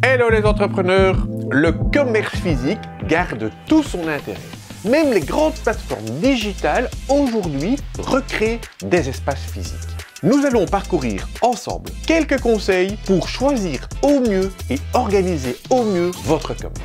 Hello les entrepreneurs, le commerce physique garde tout son intérêt. Même les grandes plateformes digitales aujourd'hui recréent des espaces physiques. Nous allons parcourir ensemble quelques conseils pour choisir au mieux et organiser au mieux votre commerce.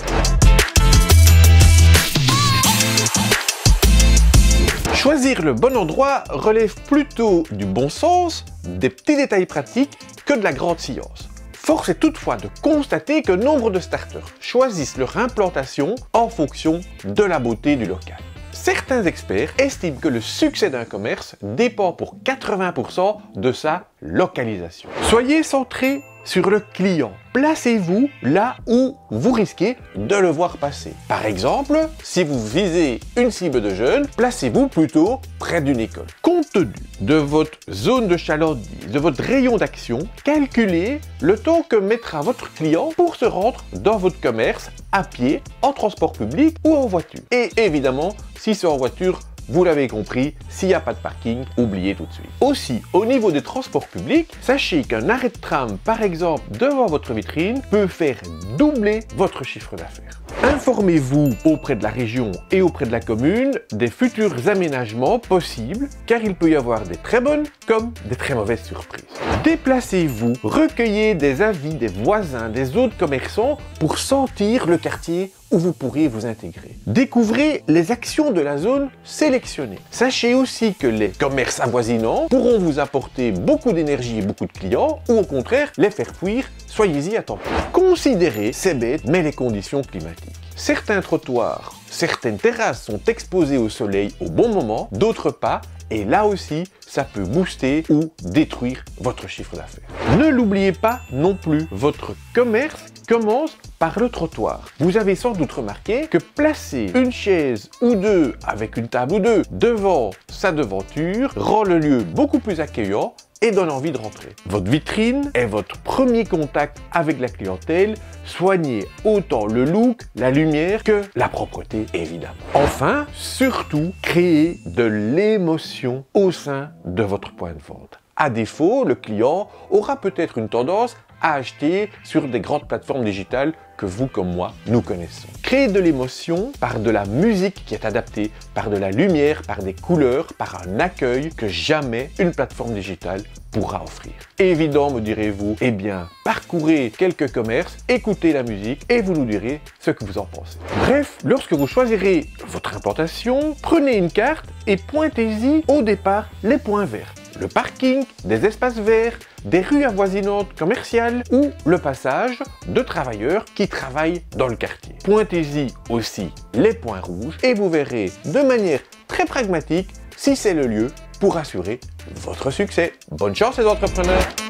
Choisir le bon endroit relève plutôt du bon sens, des petits détails pratiques que de la grande science. Force est toutefois de constater que nombre de starters choisissent leur implantation en fonction de la beauté du local. Certains experts estiment que le succès d'un commerce dépend pour 80% de sa localisation. Soyez centré sur le client. Placez-vous là où vous risquez de le voir passer. Par exemple, si vous visez une cible de jeunes, placez-vous plutôt près d'une école. Compte tenu de votre zone de chalandise, de votre rayon d'action, calculez le temps que mettra votre client pour se rendre dans votre commerce à pied, en transport public ou en voiture. Et évidemment, si c'est en voiture, vous l'avez compris, s'il n'y a pas de parking, oubliez tout de suite. Aussi, au niveau des transports publics, sachez qu'un arrêt de tram, par exemple, devant votre vitrine, peut faire doubler votre chiffre d'affaires. Informez-vous auprès de la région et auprès de la commune des futurs aménagements possibles, car il peut y avoir des très bonnes comme des très mauvaises surprises. Déplacez-vous, recueillez des avis des voisins, des autres commerçants pour sentir le quartier où vous pourriez vous intégrer. Découvrez les actions de la zone sélectionnée. Sachez aussi que les commerces avoisinants pourront vous apporter beaucoup d'énergie et beaucoup de clients, ou au contraire les faire fuir, soyez-y attentifs. Considérez, c'est bête, mais les conditions climatiques. Certains trottoirs, certaines terrasses sont exposées au soleil au bon moment, d'autres pas, et là aussi, ça peut booster ou détruire votre chiffre d'affaires. Ne l'oubliez pas non plus, votre commerce commence par le trottoir. Vous avez sans doute remarqué que placer une chaise ou deux avec une table ou deux devant sa devanture rend le lieu beaucoup plus accueillant et donne envie de rentrer. Votre vitrine est votre premier contact avec la clientèle. Soignez autant le look, la lumière que la propreté, évidemment. Enfin, surtout, créez de l'émotion au sein de votre point de vente. À défaut, le client aura peut-être une tendance à acheter sur des grandes plateformes digitales que vous comme moi, nous connaissons. Créez de l'émotion par de la musique qui est adaptée, par de la lumière, par des couleurs, par un accueil que jamais une plateforme digitale pourra offrir. Évident, me direz-vous, eh bien, parcourez quelques commerces, écoutez la musique et vous nous direz ce que vous en pensez. Bref, lorsque vous choisirez votre implantation, prenez une carte et pointez-y au départ les points verts. Le parking, des espaces verts, des rues avoisinantes commerciales ou le passage de travailleurs qui travaillent dans le quartier. Pointez-y aussi les points rouges et vous verrez de manière très pragmatique si c'est le lieu pour assurer votre succès. Bonne chance les entrepreneurs!